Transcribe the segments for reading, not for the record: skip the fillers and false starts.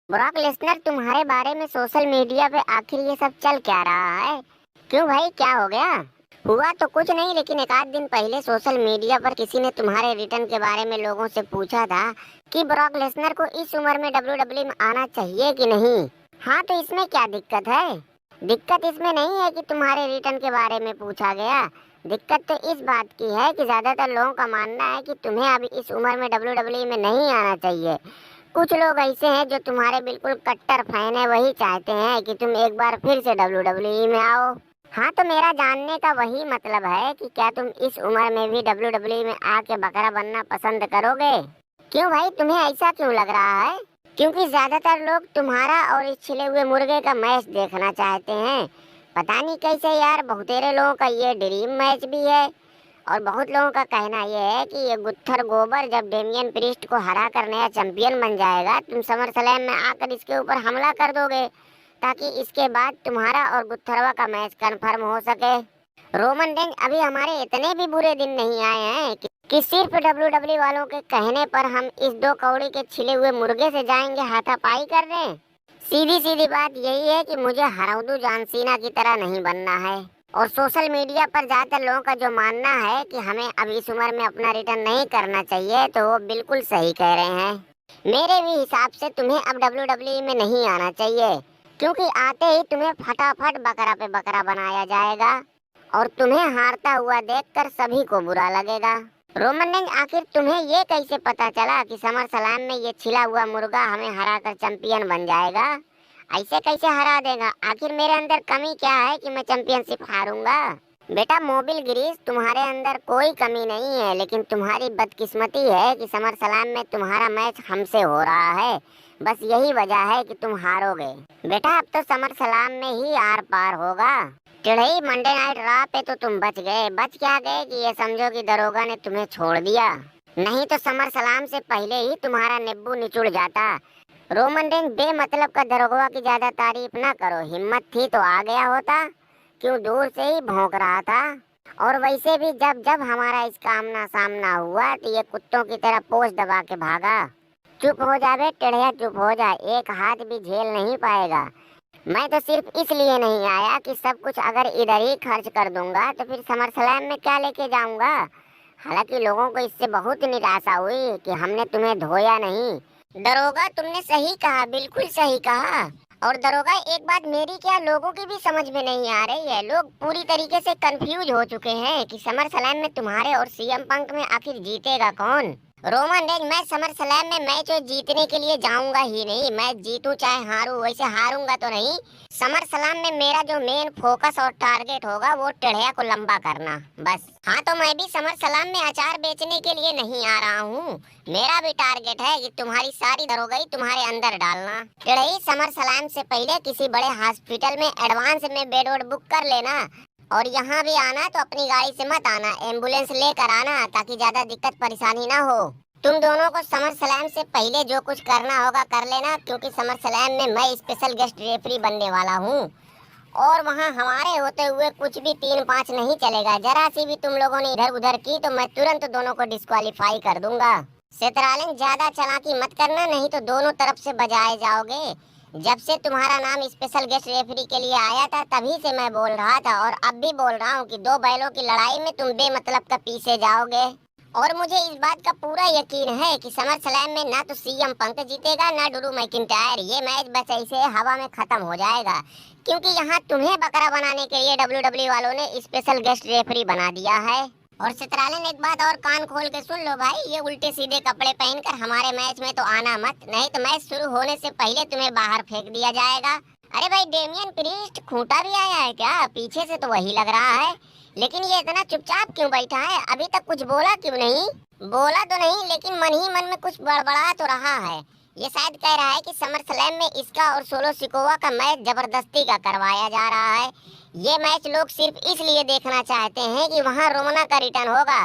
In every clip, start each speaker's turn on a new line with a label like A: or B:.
A: Brock Lesnar, तुम्हारे बारे में सोशल मीडिया पे आखिर ये सब चल क्या रहा है? क्यों भाई, क्या हो गया? हुआ तो कुछ नहीं, लेकिन एक आध दिन पहले सोशल मीडिया पर किसी ने तुम्हारे रिटर्न के बारे में लोगों से पूछा था कि ब्रॉक लेसनर को इस उम्र में डब्ल्यूडब्ल्यूई में आना चाहिए कि नहीं। हाँ, तो इसमें क्या दिक्कत है? दिक्कत इसमें नहीं है कि तुम्हारे रिटर्न के बारे में पूछा गया। दिक्कत तो इस बात की है कि ज्यादातर लोगों का मानना है कि तुम्हें अभी इस उम्र में डब्ल्यूडब्ल्यूई में नहीं आना चाहिए। कुछ लोग ऐसे हैं जो तुम्हारे बिल्कुल कट्टर फैन है, वही चाहते हैं कि तुम एक बार फिर से डब्ल्यूडब्ल्यूई में आओ। हाँ, तो मेरा जानने का वही मतलब है कि क्या तुम इस उम्र में भी डब्ल्यूडब्ल्यूई में आके बकरा बनना पसंद करोगे? क्यों भाई, तुम्हें ऐसा क्यों लग रहा है? क्योंकि ज्यादातर लोग तुम्हारा और इस छिले हुए मुर्गे का मैच देखना चाहते हैं। पता नहीं कैसे यार, बहुतेरे लोगों का ये ड्रीम मैच भी है। और बहुत लोगों का कहना यह है कि ये गुत्थर गोबर जब डेमियन प्रीस्ट को हरा कर नया चैंपियन बन जाएगा, तुम समर स्लैम में आकर इसके ऊपर हमला कर दोगे, ताकि इसके बाद तुम्हारा और गुत्थरवा का मैच कंफर्म हो सके। रोमन रेंज, अभी हमारे इतने भी बुरे दिन नहीं आए हैं कि सिर्फ डब्ल्यूडब्ल्यू वालों के कहने पर हम इस दो कौड़ी के छिले हुए मुर्गे से जाएंगे हाथापाई कर रहे हैं। सीधी सीधी बात यही है कि मुझे हराउदू जॉन सीना की तरह नहीं बनना है। और सोशल मीडिया पर ज्यादातर लोगों का जो मानना है कि हमें अब इस उम्र में अपना रिटर्न नहीं करना चाहिए, तो वो बिल्कुल सही कह रहे हैं। मेरे भी हिसाब से तुम्हें अब डब्ल्यूडब्ल्यूई में नहीं आना चाहिए, क्योंकि आते ही तुम्हें फटाफट बकरा पे बकरा बनाया जाएगा और तुम्हें हारता हुआ देखकर सभी को बुरा लगेगा। रोमन रेंज, आखिर तुम्हें ये कैसे पता चला कि समर सलाम में ये छिला हुआ मुर्गा हमें हराकर चैंपियन बन जाएगा? ऐसे कैसे हरा देगा? आखिर मेरे अंदर कमी क्या है कि मैं चैंपियनशिप हारूंगा? बेटा मोबिल ग्रीस, तुम्हारे अंदर कोई कमी नहीं है, लेकिन तुम्हारी बदकिस्मती है कि समर सलाम में तुम्हारा मैच हमसे हो रहा है। बस यही वजह है कि तुम हारोगे। बेटा अब तो समर सलाम में ही आर पार होगा। टिढ़ई, मंडे नाइट रॉ पे तो तुम बच गए। बच क्या गए कि ये समझो कि दरोगा ने तुम्हें छोड़ दिया, नहीं तो समर सलाम से पहले ही तुम्हारा नींबू निचुड़ जाता। रोमन रेंज, बेमतलब का दरोगा की ज्यादा तारीफ ना करो। हिम्मत थी तो आ गया होता, क्यों दूर से ही भौंक रहा था? और वैसे भी जब जब हमारा इसका आमना सामना हुआ तो ये कुत्तों की तरह पोंछ दबा के भागा। चुप हो जा बे टेढ़िया, चुप हो जा, एक हाथ भी झेल नहीं पाएगा। मैं तो सिर्फ इसलिए नहीं आया कि सब कुछ अगर इधर ही खर्च कर दूंगा तो फिर समर स्लैम में क्या लेके जाऊंगा। हालांकि लोगों को इससे बहुत निराशा हुई कि हमने तुम्हें धोया नहीं। दरोगा, तुमने सही कहा, बिल्कुल सही कहा। और दरोगा, एक बात मेरी क्या लोगों की भी समझ में नहीं आ रही है। लोग पूरी तरीके से कंफ्यूज हो चुके हैं कि समर स्लैम में तुम्हारे और सीएम पंक में आखिर जीतेगा कौन। रोमन रेंज, मैं समर स्लैम में मैच जीतने के लिए जाऊंगा ही नहीं। मैं जीतूं चाहे हारूं, वैसे हारूंगा तो नहीं। समर स्लैम में मेरा जो मेन फोकस और टारगेट होगा वो टेढ़िया को लंबा करना, बस। हाँ, तो मैं भी समर स्लैम में अचार बेचने के लिए नहीं आ रहा हूँ। मेरा भी टारगेट है कि तुम्हारी सारी दरोगाई तुम्हारे अंदर डालना। टेढ़ई, समर स्लैम से पहले किसी बड़े हॉस्पिटल में एडवांस में बेड वोड बुक कर लेना। और यहाँ भी आना तो अपनी गाड़ी से मत आना, एम्बुलेंस लेकर आना, ताकि ज्यादा दिक्कत परेशानी ना हो। तुम दोनों को समर स्लैम से पहले जो कुछ करना होगा कर लेना, क्योंकि समर स्लैम में मैं स्पेशल गेस्ट रेफरी बनने वाला हूँ। और वहाँ हमारे होते हुए कुछ भी 3-5 नहीं चलेगा। जरा सी भी तुम लोगों ने इधर उधर की तो मैं तुरंत दोनों को डिस्क्वालीफाई कर दूंगा। सेतरालिन, ज्यादा चालाकी मत करना, नहीं तो दोनों तरफ से बजाए जाओगे। जब से तुम्हारा नाम स्पेशल गेस्ट रेफरी के लिए आया था तभी से मैं बोल रहा था, और अब भी बोल रहा हूँ कि दो बैलों की लड़ाई में तुम बेमतलब का पीछे जाओगे। और मुझे इस बात का पूरा यकीन है कि समर स्लैम में ना तो सीएम पंक जीतेगा ना ड्रू मैकिंटायर। ये मैच बस ऐसे हवा में खत्म हो जाएगा, क्योंकि यहाँ तुम्हें बकरा बनाने के लिए डब्ल्यूडब्ल्यू वालों ने स्पेशल गेस्ट रेफरी बना दिया है। और चित्रालन, एक बात और कान खोल के सुन लो भाई, ये उल्टे सीधे कपड़े पहनकर हमारे मैच में तो आना मत, नहीं तो मैच शुरू होने से पहले तुम्हें बाहर फेंक दिया जाएगा। अरे भाई, डेमियन प्रीस्ट खूंटा भी आया है क्या? पीछे से तो वही लग रहा है, लेकिन ये इतना चुपचाप क्यों बैठा है? अभी तक कुछ बोला क्यों नहीं? बोला तो नहीं, लेकिन मन ही मन में कुछ बड़बड़ा तो रहा है। ये शायद कह रहा है कि समर स्लैम में इसका और सोलो सिकोवा का मैच जबरदस्ती का करवाया जा रहा है। ये मैच लोग सिर्फ इसलिए देखना चाहते हैं कि वहाँ रोमना का रिटर्न होगा,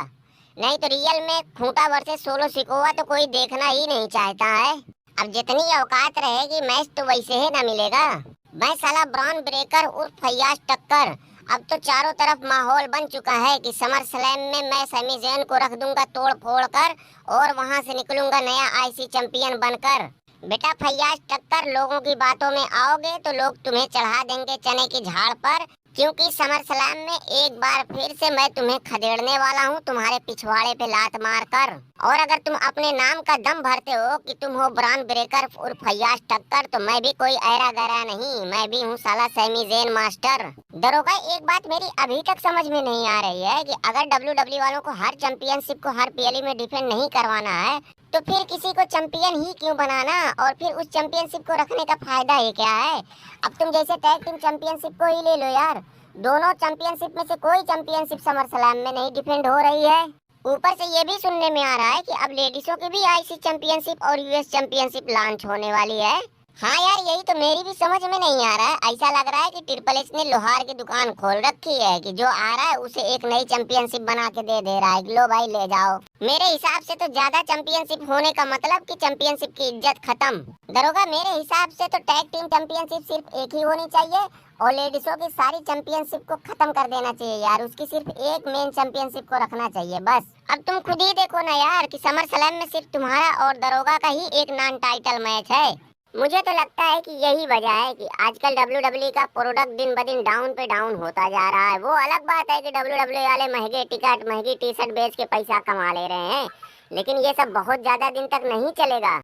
A: नहीं तो रियल में खूंटा वर्सेस सोलो सिकोवा तो कोई देखना ही नहीं चाहता है। अब जितनी औकात रहेगी मैच तो वैसे ही न मिलेगा। मैं साला ब्रॉन ब्रेकर उर्फ फैयाज टक्कर, अब तो चारों तरफ माहौल बन चुका है कि समर स्लैम में मैं सैमी ज़ैन को रख दूंगा तोड़ फोड़ कर, और वहां से निकलूंगा नया आईसी चैंपियन बनकर। बेटा फैयाज टक्कर, लोगों की बातों में आओगे तो लोग तुम्हें चढ़ा देंगे चने की झाड़ पर, क्योंकि समर स्लैम में एक बार फिर से मैं तुम्हें खदेड़ने वाला हूँ तुम्हारे पिछवाड़े पे लात मार कर। और अगर तुम अपने नाम का दम भरते हो कि तुम हो ब्रांड ब्रेकर और फैयाज टक्कर, तो मैं भी कोई ऐरा गैरा नहीं, मैं भी हूँ साला सैमी ज़ेन मास्टर। दरोगा, एक बात मेरी अभी तक समझ में नहीं आ रही है कि अगर WWE वालों को हर चैंपियनशिप को हर पीएलई में डिफेंड नहीं करवाना है, तो फिर किसी को चैंपियन ही क्यों बनाना, और फिर उस चैंपियनशिप को रखने का फायदा ही क्या है। अब तुम जैसे टैग टीम चैंपियनशिप को ही ले लो यार, दोनों चैंपियनशिप में से कोई चैंपियनशिप समर स्लैम में नहीं डिफेंड हो रही है। ऊपर से ये भी सुनने में आ रहा है कि अब लेडीजों की भी आईसी चैंपियनशिप और यूएस चैंपियनशिप लॉन्च होने वाली है। हाँ यार, यही तो मेरी भी समझ में नहीं आ रहा है। ऐसा लग रहा है कि ट्रिपल एच ने लोहार की दुकान खोल रखी है कि जो आ रहा है उसे एक नई चैंपियनशिप बना के दे रहा है, लो भाई ले जाओ। मेरे हिसाब से तो ज्यादा चैंपियनशिप होने का मतलब कि चैंपियनशिप की इज्जत खत्म। दरोगा, मेरे हिसाब से तो टैग टीम चैंपियनशिप सिर्फ एक ही होनी चाहिए और लेडीजों की सारी चैंपियनशिप को खत्म कर देना चाहिए यार, उसकी सिर्फ एक मेन चैंपियनशिप को रखना चाहिए बस। अब तुम खुद ही देखो ना यार कि समर स्लैम में सिर्फ तुम्हारा और दरोगा का ही एक नॉन टाइटल मैच है। मुझे तो लगता है कि यही वजह है कि आजकल WWE का प्रोडक्ट दिन ब दिन डाउन पे डाउन होता जा रहा है। वो अलग बात है कि WWE वाले महंगे टिकट महंगी टी शर्ट बेच के पैसा कमा ले रहे हैं, लेकिन ये सब बहुत ज्यादा दिन तक नहीं चलेगा।